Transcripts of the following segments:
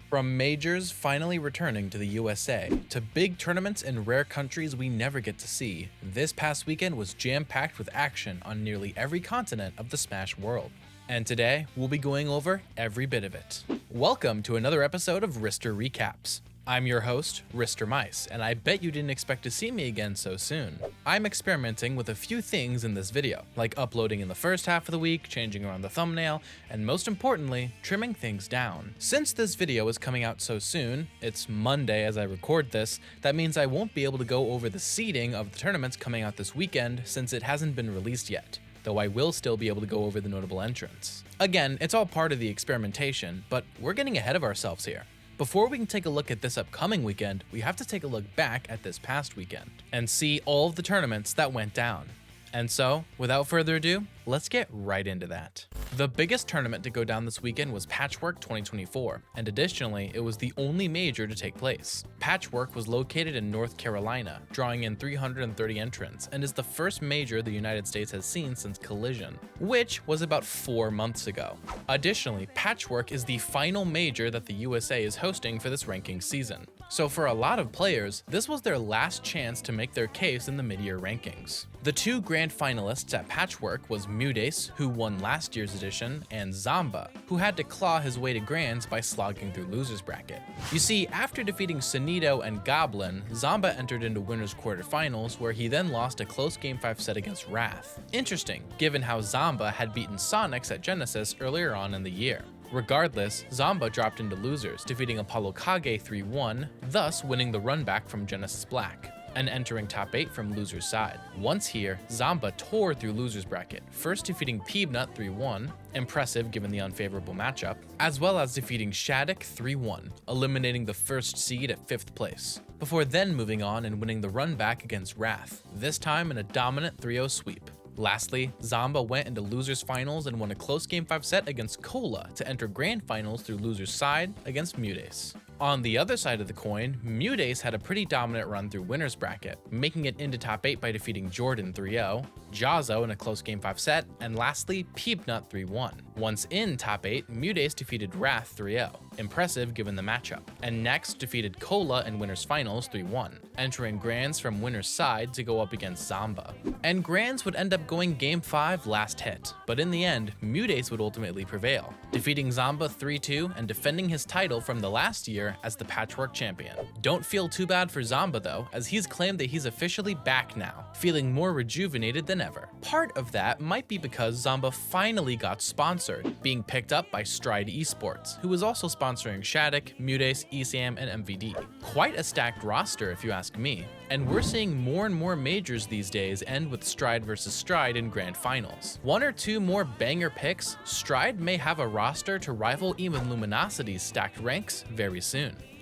From majors finally returning to the USA, to big tournaments in rare countries we never get to see, this past weekend was jam-packed with action on nearly every continent of the Smash world. And today, we'll be going over every bit of it. Welcome to another episode of Rister Recaps. I'm your host, Rister Mice, and I bet you didn't expect to see me again so soon. I'm experimenting with a few things in this video, like uploading in the first half of the week, changing around the thumbnail, and most importantly, trimming things down. Since this video is coming out so soon, it's Monday as I record this, that means I won't be able to go over the seeding of the tournaments coming out this weekend since it hasn't been released yet, though I will still be able to go over the notable entrants. Again, it's all part of the experimentation, but we're getting ahead of ourselves here. Before we can take a look at this upcoming weekend, we have to take a look back at this past weekend and see all of the tournaments that went down. And so, without further ado, let's get right into that. The biggest tournament to go down this weekend was Patchwork 2024, and additionally, it was the only major to take place. Patchwork was located in North Carolina, drawing in 330 entrants, and is the first major the United States has seen since Collision, which was about 4 months ago. Additionally, Patchwork is the final major that the USA is hosting for this ranking season. So for a lot of players, this was their last chance to make their case in the mid-year rankings. The two grand finalists at Patchwork was Mudace, who won last year's edition, and Zamba, who had to claw his way to grands by slogging through losers bracket. You see, after defeating Sonido and Goblin, Zamba entered into winners quarterfinals, where he then lost a close Game 5 set against Wrath. Interesting, given how Zamba had beaten Sonics at Genesis earlier on in the year. Regardless, Zamba dropped into losers, defeating Apollo Kage 3-1, thus winning the run back from Genesis Black, and entering top 8 from losers side. Once here, Zamba tore through losers bracket, first defeating Peanut 3-1, impressive given the unfavorable matchup, as well as defeating Shattuck 3-1, eliminating the first seed at 5th place, before then moving on and winning the run back against Wrath, this time in a dominant 3-0 sweep. Lastly, Zamba went into losers finals and won a close Game 5 set against Cola to enter grand finals through losers side against Mudace. On the other side of the coin, Mudace had a pretty dominant run through winners bracket, making it into top 8 by defeating Jordan 3-0, Jazo in a close Game 5 set, and lastly, Peanut 3-1. Once in top 8, Mudace defeated Wrath 3-0, impressive given the matchup, and next defeated Cola in winners finals 3-1, entering grands from winners side to go up against Zamba. And grands would end up going Game 5 last hit, but in the end, Mudace would ultimately prevail, defeating Zamba 3-2 and defending his title from the last year as the Patchwork champion. Don't feel too bad for Zamba though, as he's claimed that he's officially back now, feeling more rejuvenated than ever. Part of that might be because Zamba finally got sponsored, being picked up by Stride Esports, who is also sponsoring Shattuck, Mudace, ESAM, and MVD. Quite a stacked roster if you ask me, and we're seeing more and more majors these days end with Stride versus Stride in grand finals. One or two more banger picks, Stride may have a roster to rival even Luminosity's stacked ranks very soon.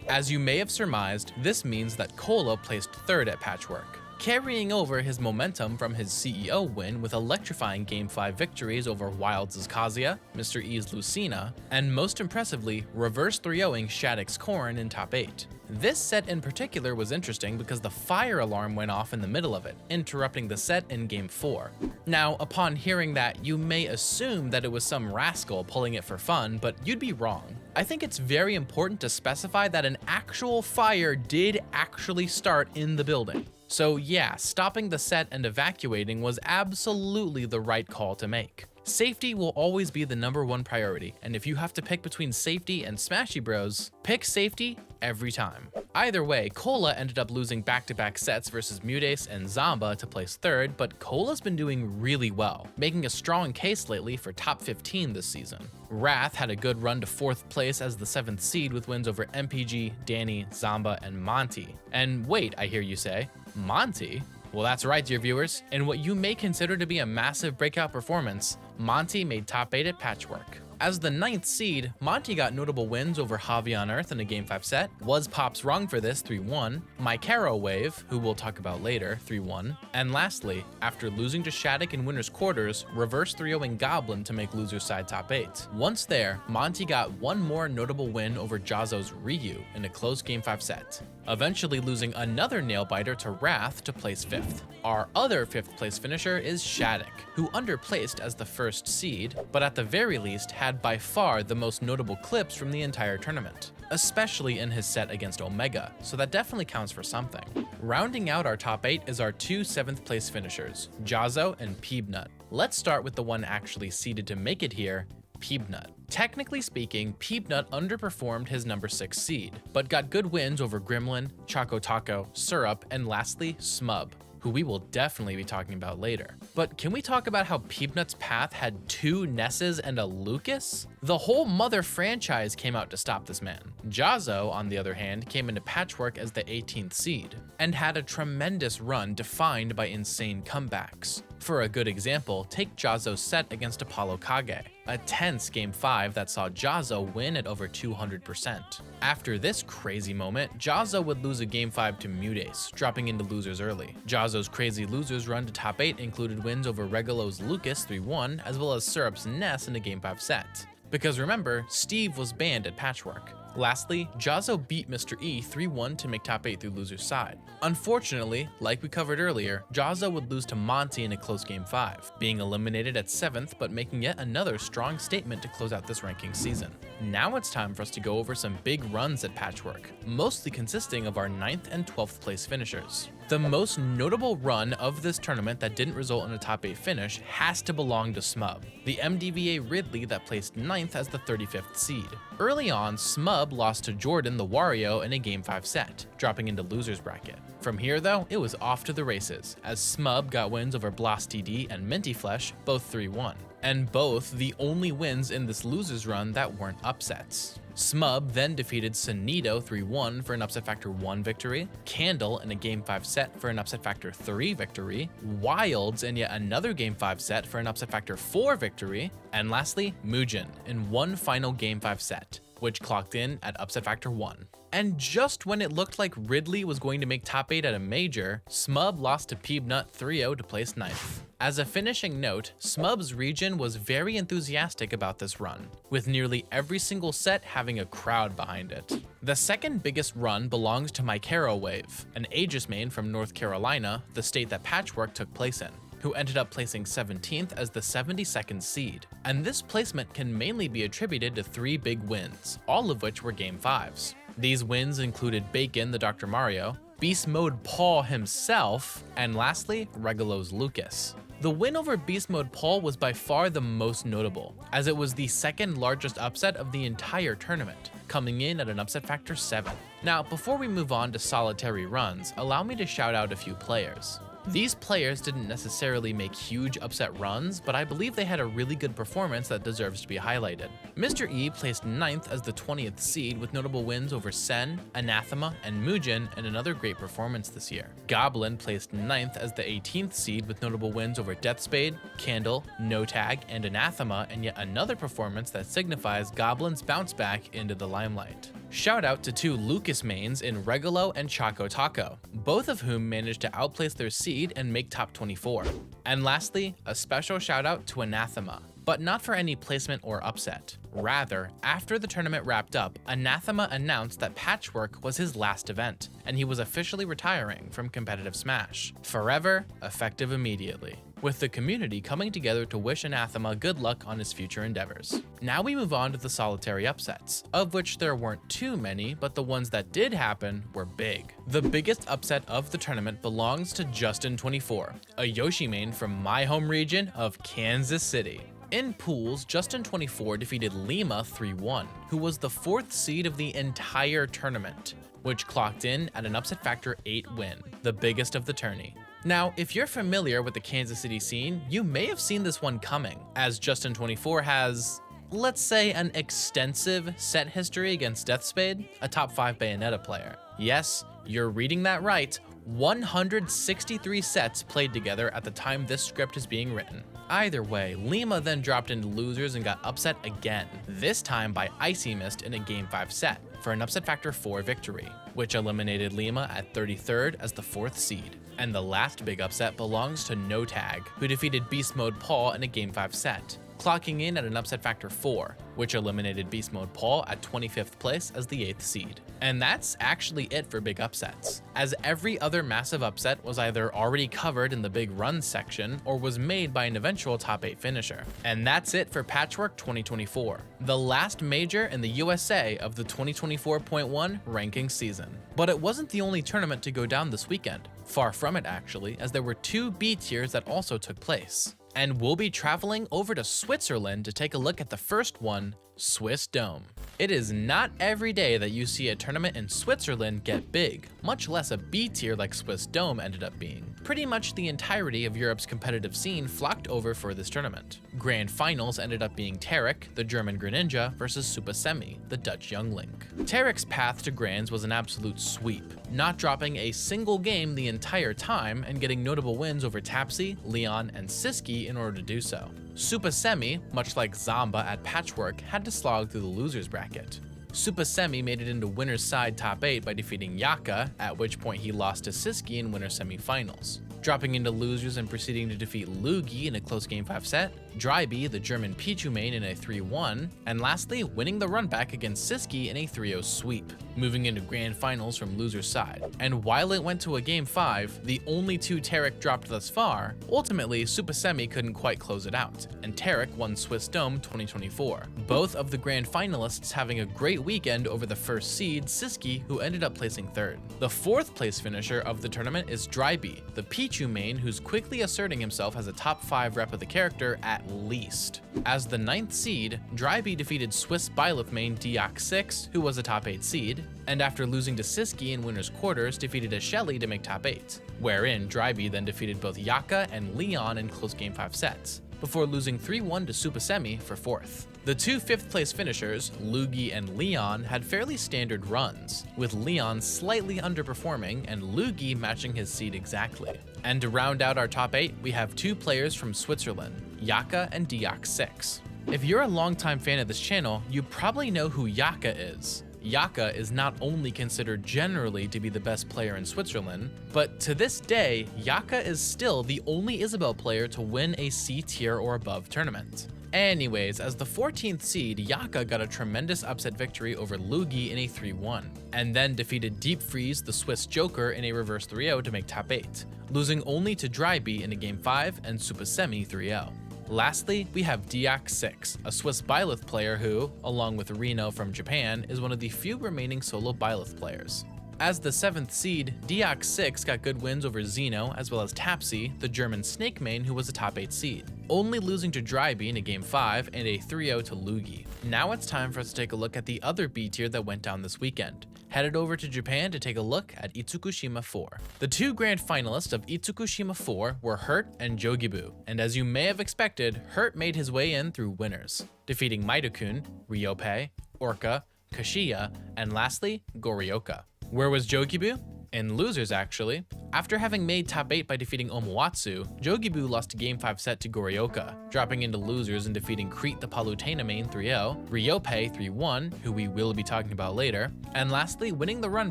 As you may have surmised, this means that Cola placed 3rd at Patchwork, carrying over his momentum from his CEO win with electrifying Game 5 victories over Wilds' Kazuya, Mr. E's Lucina, and most impressively, reverse 3-0ing Shattuck's Corn in top 8. This set in particular was interesting because the fire alarm went off in the middle of it, interrupting the set in Game 4. Now, upon hearing that, you may assume that it was some rascal pulling it for fun, but you'd be wrong. I think it's very important to specify that an actual fire did actually start in the building. So yeah, stopping the set and evacuating was absolutely the right call to make. Safety will always be the #1 priority, and if you have to pick between safety and Smashy Bros, pick safety every time. Either way, Cola ended up losing back-to-back sets versus Mudace and Zamba to place 3rd, but Cola's been doing really well, making a strong case lately for top 15 this season. Wrath had a good run to 4th place as the 7th seed with wins over MPG, Danny, Zamba, and Monty. And wait, I hear you say, Monty? Well, that's right, dear viewers. In what you may consider to be a massive breakout performance, Monty made top 8 at Patchwork. As the 9th seed, Monty got notable wins over Javi on Earth in a Game 5 set, Was Pops Wrong for This 3-1, My Caro Wave, who we'll talk about later, 3-1, and lastly, after losing to Shattuck in winners quarters, reverse 3-0ing Goblin to make losers side top 8. Once there, Monty got one more notable win over Jazo's Ryu in a close Game 5 set, eventually losing another nail-biter to Wrath to place 5th. Our other 5th place finisher is Shattuck, who underplaced as the 1st seed, but at the very least had had by far the most notable clips from the entire tournament, especially in his set against Omega, so that definitely counts for something. Rounding out our top 8 is our two 7th place finishers, Jazo and Peebnut. Let's start with the one actually seeded to make it here, Peebnut. Technically speaking, Peebnut underperformed his number 6 seed, but got good wins over Gremlin, Choco Taco, Syrup, and lastly, Smub, who we will definitely be talking about later. But can we talk about how Peebnut's path had 2 Nesses and a Lucas? The whole mother franchise came out to stop this man. Jazo, on the other hand, came into Patchwork as the 18th seed, and had a tremendous run defined by insane comebacks. For a good example, take Jazo's set against Apollo Kage, a tense Game 5 that saw Jazo win at over 200%. After this crazy moment, Jazo would lose a Game 5 to Mudace, dropping into losers early. Jazo's crazy losers run to top 8 included wins over Regulo's Lucas 3-1, as well as Syrup's Ness in a Game 5 set. Because remember, Steve was banned at Patchwork. Lastly, Jazo beat Mr. E 3-1 to make top 8 through loser's side. Unfortunately, like we covered earlier, Jazo would lose to Monty in a close Game 5, being eliminated at 7th but making yet another strong statement to close out this ranking season. Now it's time for us to go over some big runs at Patchwork, mostly consisting of our 9th and 12th place finishers. The most notable run of this tournament that didn't result in a top 8 finish has to belong to Smub, the MDVA Ridley that placed 9th as the 35th seed. Early on, Smub lost to Jordan the Wario in a Game 5 set, dropping into loser's bracket. From here though, it was off to the races, as Smub got wins over Blast TD and Minty Flesh, both 3-1, and both the only wins in this loser's run that weren't upsets. Smub then defeated Sunito 3-1 for an upset factor 1 victory, Candle in a Game 5 set for an upset factor 3 victory, Wilds in yet another Game 5 set for an upset factor 4 victory, and lastly, Mugen in one final Game 5 set, which clocked in at upset factor 1. And just when it looked like Ridley was going to make top 8 at a major, Smub lost to Peebnut 3-0 to place 9th. As a finishing note, Smub's region was very enthusiastic about this run, with nearly every single set having a crowd behind it. The second biggest run belongs to Mycaro Wave, an Aegis main from North Carolina, the state that Patchwork took place in, who ended up placing 17th as the 72nd seed. And this placement can mainly be attributed to 3 big wins, all of which were Game 5s. These wins included Bacon the Dr. Mario, Beast Mode Paul himself, and lastly, Regulo's Lucas. The win over Beast Mode Paul was by far the most notable, as it was the second largest upset of the entire tournament, coming in at an upset factor 7. Now, before we move on to solitary runs, allow me to shout out a few players. These players didn't necessarily make huge upset runs, but I believe they had a really good performance that deserves to be highlighted. Mr. E placed 9th as the 20th seed with notable wins over Sen, Anathema, and Mugen in another great performance this year. Goblin placed 9th as the 18th seed with notable wins over Deathspade, Candle, No Tag, and Anathema in yet another performance that signifies Goblin's bounce back into the limelight. Shout out to 2 Lucas mains in Regulo and Choco Taco, both of whom managed to outplace their seed and make top 24. And lastly, a special shout out to Anathema, but not for any placement or upset. Rather, after the tournament wrapped up, Anathema announced that Patchwork was his last event, and he was officially retiring from competitive Smash, forever, effective immediately, with the community coming together to wish Anathema good luck on his future endeavors. Now we move on to the solitary upsets, of which there weren't too many, but the ones that did happen were big. The biggest upset of the tournament belongs to Justin24, a Yoshi main from my home region of Kansas City. In pools, Justin24 defeated Lima 3-1, who was the 4th seed of the entire tournament, which clocked in at an upset factor 8 win, the biggest of the tourney. Now, if you're familiar with the Kansas City scene, you may have seen this one coming, as Justin24 has, let's say, an extensive set history against Deathspade, a top 5 Bayonetta player. Yes, you're reading that right, 163 sets played together at the time this script is being written. Either way, Lima then dropped into losers and got upset again, this time by Icy Mist in a Game 5 set, for an upset factor 4 victory, which eliminated Lima at 33rd as the 4th seed. And the last big upset belongs to No Tag, who defeated Beast Mode Paul in a Game 5 set. clocking in at an upset factor 4, which eliminated Beast Mode Paul at 25th place as the 8th seed. And that's actually it for big upsets, as every other massive upset was either already covered in the big run section or was made by an eventual top 8 finisher. And that's it for Patchwork 2024, the last major in the USA of the 2024.1 ranking season. But it wasn't the only tournament to go down this weekend. Far from it actually, as there were 2 B tiers that also took place. And we'll be traveling over to Switzerland to take a look at the first one, Swiss Dome. It is not every day that you see a tournament in Switzerland get big, much less a B tier like Swiss Dome ended up being. Pretty much the entirety of Europe's competitive scene flocked over for this tournament. Grand finals ended up being Tarek, the German Greninja, versus Super Semi, the Dutch Youngling. Tarek's path to Grands was an absolute sweep, not dropping a single game the entire time and getting notable wins over Tapsi, Leon, and Siski in order to do so. Super Semi, much like Zamba at Patchwork, had to slog through the losers bracket. Super Semi made it into winner's side top 8 by defeating Yaka, at which point he lost to Siski in winner semifinals. Dropping into losers and proceeding to defeat Lugi in a close Game 5 set, Dryby, the German Pichu main, in a 3-1, and lastly winning the run back against Siski in a 3-0 sweep, moving into grand finals from loser's side. And while it went to a Game 5, the only 2 Tarek dropped thus far, ultimately Super Semi couldn't quite close it out, and Tarek won Swiss Dome 2024, both of the grand finalists having a great weekend over the first seed, Siski, who ended up placing 3rd. The 4th place finisher of the tournament is Dryby, the Pichu main, who's quickly asserting himself as a top 5 rep of the character at least. As the 9th seed, Dryby defeated Swiss Byleth main Diak6, who was a top 8 seed, and after losing to Siski in winner's quarters, defeated a Shelly to make top 8, wherein Dryby then defeated both Yaka and Leon in close Game 5 sets, before losing 3-1 to Super Semi for 4th. The 2 5th place finishers, Lugi and Leon, had fairly standard runs, with Leon slightly underperforming and Lugi matching his seed exactly. And to round out our top 8, we have 2 players from Switzerland, Yaka and Diak6. If you're a longtime fan of this channel, you probably know who Yaka is. Yaka is not only considered generally to be the best player in Switzerland, but to this day, Yaka is still the only Isabelle player to win a C tier or above tournament. Anyways, as the 14th seed, Yaka got a tremendous upset victory over Lugi in a 3-1, and then defeated Deep Freeze, the Swiss Joker, in a reverse 3-0 to make top 8, losing only to Dryby in a Game 5 and Super Semi 3-0. Lastly, we have Diak6, a Swiss Byleth player who, along with Reno from Japan, is one of the few remaining solo Byleth players. As the 7th seed, Diak6 got good wins over Zeno as well as Tapsi, the German Snake main who was a top 8 seed, only losing to Dryby in a Game 5 and a 3-0 to Lugi. Now it's time for us to take a look at the other B tier that went down this weekend. Headed over to Japan to take a look at Itsukushima IV. The 2 grand finalists of Itsukushima IV were Hurt and Jogibu, and as you may have expected, Hurt made his way in through winners, defeating Maidokun, Ryope, Orca, Kashiya, and lastly, Goryoka. Where was Jogibu? In losers actually. After having made top 8 by defeating Omawatsu, Jogibu lost a Game 5 set to Goryoka, dropping into losers and defeating Crete the Palutena main 3-0, Ryope 3-1, who we will be talking about later, and lastly winning the run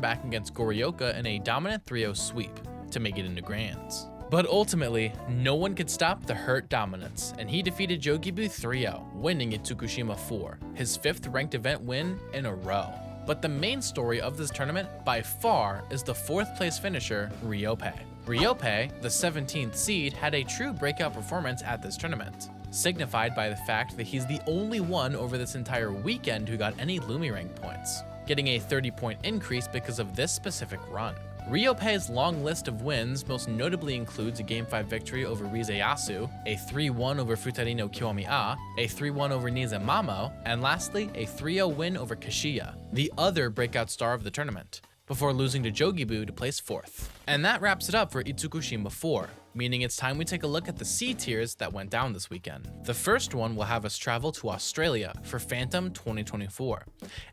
back against Goryoka in a dominant 3-0 sweep to make it into grands. But ultimately, no one could stop the Hurt dominance, and he defeated Jogibu 3-0, winning Itsukushima IV, his 5th ranked event win in a row. But the main story of this tournament, by far, is the 4th place finisher, Ryope. Ryope, the 17th seed, had a true breakout performance at this tournament, signified by the fact that he's the only one over this entire weekend who got any Lumi rank points, getting a 30-point increase because of this specific run. Ryope's long list of wins most notably includes a Game 5 victory over Rizeyasu, a 3-1 over Futarino Kiyomi-A, a 3-1 over Nizamamo, and lastly, a 3-0 win over Kashiya, the other breakout star of the tournament, before losing to Jogibu to place 4th. And that wraps it up for Itsukushima IV, meaning it's time we take a look at the C tiers that went down this weekend. The first one will have us travel to Australia for Phantom 2024.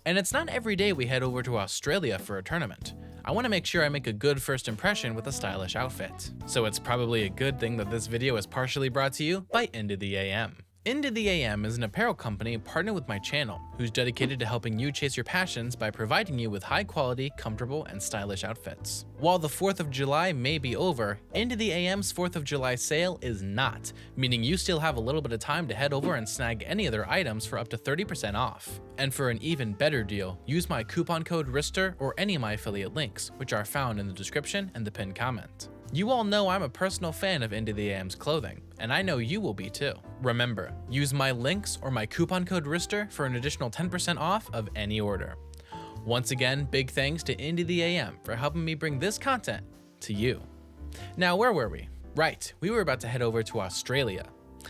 And it's not every day we head over to Australia for a tournament. I want to make sure I make a good first impression with a stylish outfit. So it's probably a good thing that this video is partially brought to you by End of the AM. Into the AM is an apparel company partnered with my channel, who's dedicated to helping you chase your passions by providing you with high quality, comfortable, and stylish outfits. While the 4th of July may be over, Into the AM's 4th of July sale is not, meaning you still have a little bit of time to head over and snag any of their items for up to 30% off. And for an even better deal, use my coupon code RISTER or any of my affiliate links, which are found in the description and the pinned comment. You all know I'm a personal fan of Into the AM's clothing, and I know you will be too. Remember, use my links or my coupon code RISTER for an additional 10% off of any order. Once again, big thanks to Into the AM for helping me bring this content to you. Now, where were we? Right, we were about to head over to Australia.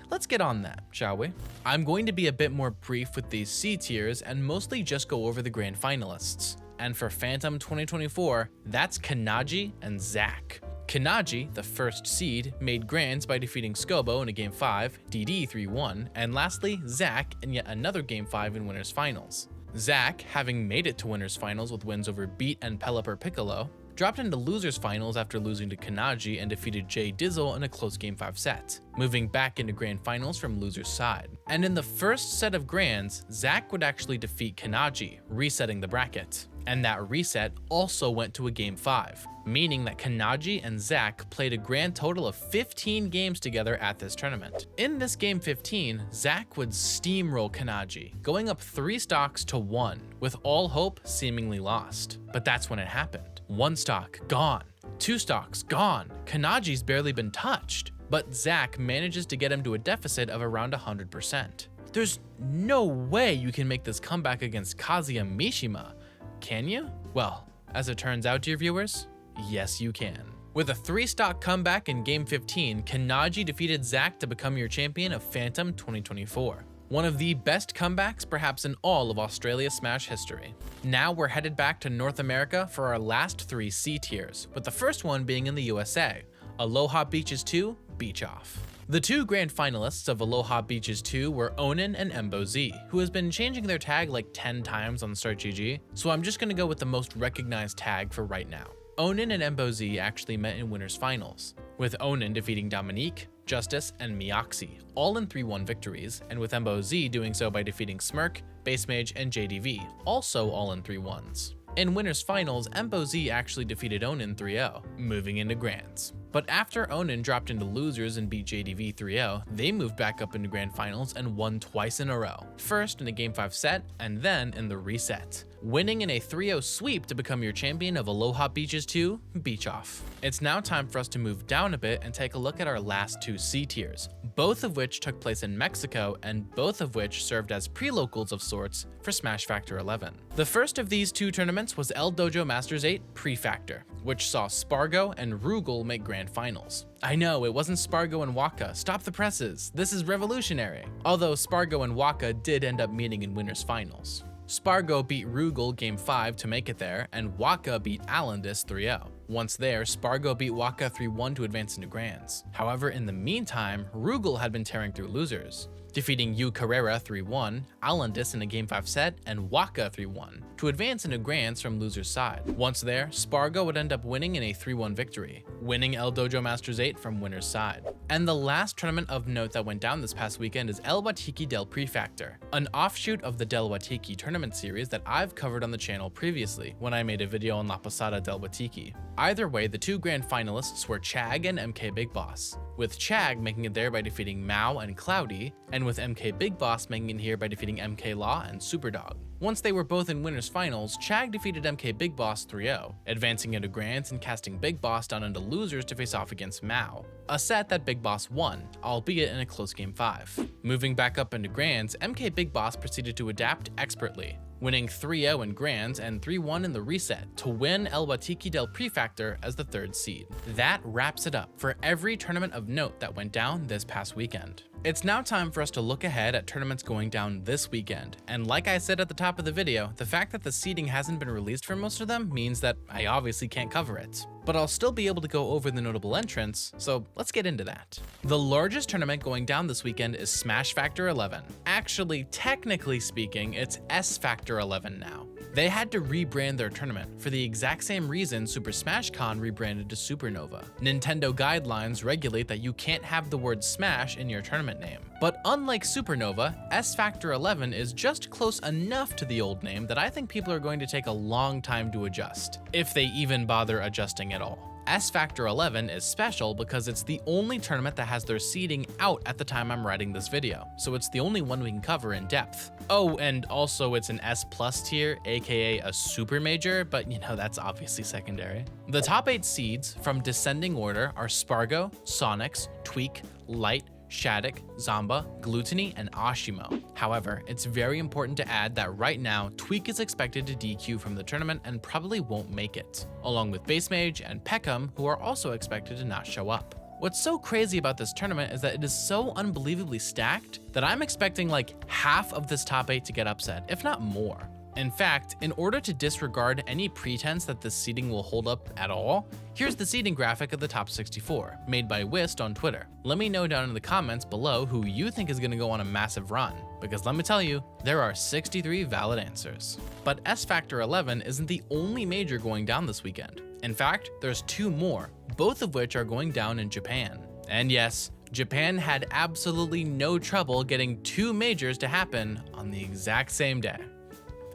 Let's get on that, shall we? I'm going to be a bit more brief with these C tiers and mostly just go over the grand finalists. And for Phantom 2024, that's Kanaji and Zack. Kanaji, the first seed, made grands by defeating Scobo in a Game 5, DD 3-1, and lastly, Zack in yet another Game 5 in Winners Finals. Zack, having made it to Winners Finals with wins over Beat and Pelipper Piccolo, dropped into Losers Finals after losing to Kanaji and defeated Jay Dizzle in a close Game 5 set, moving back into Grand Finals from Losers' side. And in the first set of Grands, Zack would actually defeat Kanaji, resetting the bracket. And that reset also went to a Game 5, meaning that Kanaji and Zack played a grand total of 15 games together at this tournament. In this Game 15, Zack would steamroll Kanaji, going up 3 stocks to 1, with all hope seemingly lost. But that's when it happened. 1 stock, gone. 2 stocks, gone. Kanaji's barely been touched, but Zack manages to get him to a deficit of around 100%. There's no way you can make this comeback against Kazuya Mishima. Can you? Well, as it turns out, dear viewers, yes you can. With a 3-stock comeback in Game 15, Kanaji defeated Zack to become your champion of Phantom 2024. One of the best comebacks perhaps in all of Australia Smash history. Now we're headed back to North America for our last 3 C tiers, with the first one being in the USA, Aloha Beaches 2, Beach Off. The 2 grand finalists of Aloha Beaches 2 were Onin and Embo Z, who has been changing their tag like 10 times on StartGG, so I'm just gonna go with the most recognized tag for right now. Onin and Embo Z actually met in Winners Finals, with Onin defeating Dominique, Justice, and Mioxi, all in 3-1 victories, and with Embo Z doing so by defeating Smirk, Base Mage, and JDV, also all in 3-1s. In Winners Finals, Embo Z actually defeated Onin 3-0, moving into Grands. But after Onin dropped into Losers and beat JDV 3-0, they moved back up into Grand Finals and won twice in a row. First in a Game 5 set, and then in the reset, winning in a 3-0 sweep to become your champion of Aloha Beaches 2, Beach Off. It's now time for us to move down a bit and take a look at our last 2 C tiers, both of which took place in Mexico and both of which served as pre-locals of sorts for Smash Factor 11. The first of these 2 tournaments was El Dojo Masters 8 Prefactor, which saw Spargo and Rugal make Grand Finals. I know, it wasn't Spargo and Waka, stop the presses, this is revolutionary. Although Spargo and Waka did end up meeting in Winners Finals. Spargo beat Rugal Game 5 to make it there, and Waka beat Alandis 3-0. Once there, Spargo beat Waka 3-1 to advance into Grands. However, in the meantime, Rugal had been tearing through Losers, defeating Yu Carrera 3-1, Alandis in a Game 5 set, and Waka 3-1, to advance into Grands from Losers' side. Once there, Spargo would end up winning in a 3-1 victory, winning El Dojo Masters 8 from Winners' side. And the last tournament of note that went down this past weekend is WaTiki Del Prefactor, an offshoot of the Del WaTiki tournament series that I've covered on the channel previously when I made a video on La Posada Del WaTiki. Either way, the 2 grand finalists were Chag and MK Big Boss, with Chag making it there by defeating Mao and Cloudy, and with MK Big Boss making it here by defeating MK Law and Superdog. Once they were both in Winners Finals, Chag defeated MK Big Boss 3-0, advancing into Grands and casting Big Boss down into Losers to face off against Mao, a set that Big Boss won, albeit in a close Game 5. Moving back up into Grands, MK Big Boss proceeded to adapt expertly, winning 3-0 in Grands and 3-1 in the reset to win WaTiki Del Prefactor as the 3rd seed. That wraps it up for every tournament of note that went down this past weekend. It's now time for us to look ahead at tournaments going down this weekend, and like I said at the top of the video, the fact that the seeding hasn't been released for most of them means that I obviously can't cover it. But I'll still be able to go over the notable entrants, so let's get into that. The largest tournament going down this weekend is Smash Factor 11. Actually, technically speaking, it's S Factor 11 now. They had to rebrand their tournament for the exact same reason Super Smash Con rebranded to Supernova. Nintendo guidelines regulate that you can't have the word Smash in your tournament tournament name. But unlike Supernova, S Factor 11 is just close enough to the old name that I think people are going to take a long time to adjust, if they even bother adjusting at all. S Factor 11 is special because it's the only tournament that has their seeding out at the time I'm writing this video, so it's the only one we can cover in depth. Oh, and also it's an S plus tier, aka a super major, but you know, that's obviously secondary. The top 8 seeds from descending order are Spargo, Sonics, Tweak, Light, Shattuck, Zamba, Gluttony, and Ashimo. However, it's very important to add that right now, Tweak is expected to DQ from the tournament and probably won't make it, along with Base Mage and Peckham, who are also expected to not show up. What's so crazy about this tournament is that it is so unbelievably stacked that I'm expecting like half of this top 8 to get upset, if not more. In fact, in order to disregard any pretense that this seeding will hold up at all, here's the seeding graphic of the top 64, made by Wist on Twitter. Let me know down in the comments below who you think is going to go on a massive run, because let me tell you, there are 63 valid answers. But S Factor 11 isn't the only major going down this weekend. In fact, there's 2 more, both of which are going down in Japan. And yes, Japan had absolutely no trouble getting 2 majors to happen on the exact same day.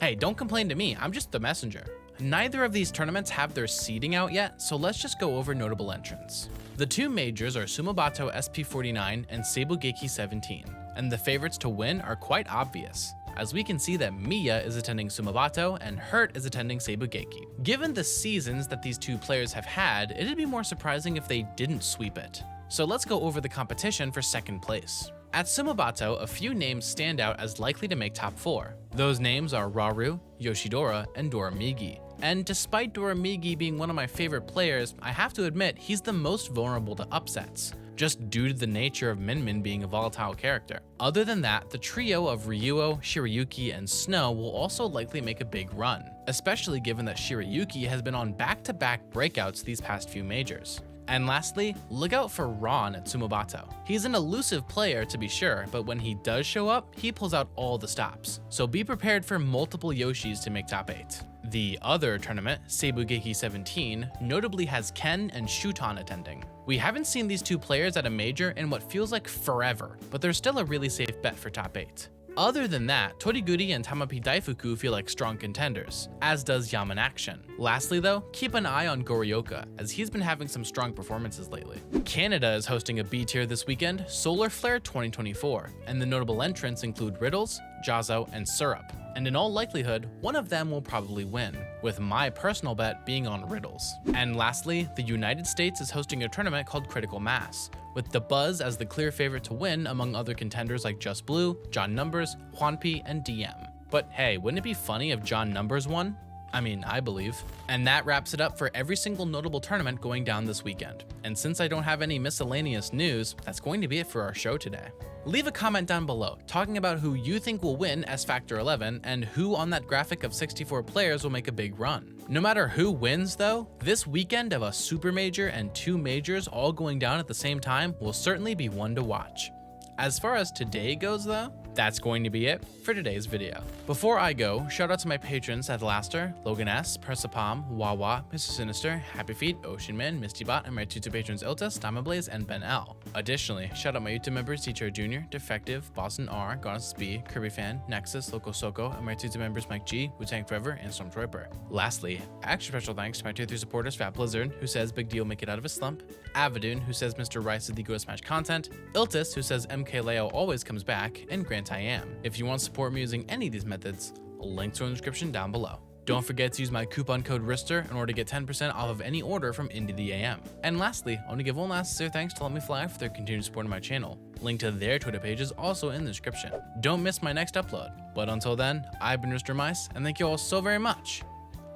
Hey, don't complain to me, I'm just the messenger. Neither of these tournaments have their seeding out yet, so let's just go over notable entrants. The 2 majors are Sumobato SP49 and Seibugeki 17, and the favorites to win are quite obvious, as we can see that Miya is attending Sumobato and Hurt is attending Seibugeki. Given the seasons that these 2 players have had, it'd be more surprising if they didn't sweep it. So let's go over the competition for second place. At Sumobato, a few names stand out as likely to make top 4. Those names are Raru, Yoshidora, and Doramigi. And despite Doramigi being one of my favorite players, I have to admit he's the most vulnerable to upsets, just due to the nature of Min Min being a volatile character. Other than that, the trio of Ryuo, Shirayuki, and Snow will also likely make a big run, especially given that Shirayuki has been on back-to-back breakouts these past few majors. And lastly, look out for Ron at Sumobato. He's an elusive player to be sure, but when he does show up, he pulls out all the stops. So be prepared for multiple Yoshis to make top 8. The other tournament, Seibugeki 17, notably has Ken and Shuton attending. We haven't seen these 2 players at a major in what feels like forever, but they're still a really safe bet for top 8. Other than that, Toriguri and Tamapi Daifuku feel like strong contenders, as does Yaman Action. Lastly though, keep an eye on Goryoka, as he's been having some strong performances lately. Canada is hosting a B tier this weekend, Solar Flare 2024, and the notable entrants include Riddles, Jazo, and Syrup. And in all likelihood, one of them will probably win, with my personal bet being on Riddles. And lastly, the United States is hosting a tournament called Critical Mass, with The Buzz as the clear favorite to win among other contenders like Just Blue, John Numbers, Juanpi, and DM. But hey, wouldn't it be funny if John Numbers won? I mean, I believe. And that wraps it up for every single notable tournament going down this weekend. And since I don't have any miscellaneous news, that's going to be it for our show today. Leave a comment down below talking about who you think will win S Factor 11 and who on that graphic of 64 players will make a big run. No matter who wins though, this weekend of a super major and 2 majors all going down at the same time will certainly be one to watch. As far as today goes though, that's going to be it for today's video. Before I go, shout out to my patrons at Laster, Logan S, Persapalm, Wawa, Mr. Sinister, Happy Feet, Ocean Man, Mistybot, and my 2 patrons Iltis, Damablaze, and Ben L. Additionally, shout out my YouTube members Teacher Jr., Defective, Boston R, Goddess B, Kirby Fan, Nexus, Loco Soko, and my 2 members Mike G, Wu-Tang Forever, and Stormtrooper. Lastly, extra special thanks to my tier 3 supporters Fat Blizzard, who says Big Deal make it out of a slump, Avadoon, who says Mr. Rice is the Go to Smash content, Iltis, who says MK Leo always comes back, and Grant I Am. If you want to support me using any of these methods, links are in the description down below. Don't forget to use my coupon code RISTER in order to get 10% off of any order from Indie the AM. And lastly, I want to give one last sincere thanks to Let Me Fly for their continued support of my channel. Link to their Twitter page is also in the description. Don't miss my next upload. But until then, I've been Mr. Mice, and thank you all so very much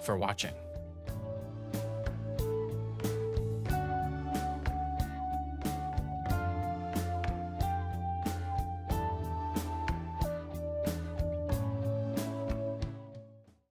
for watching.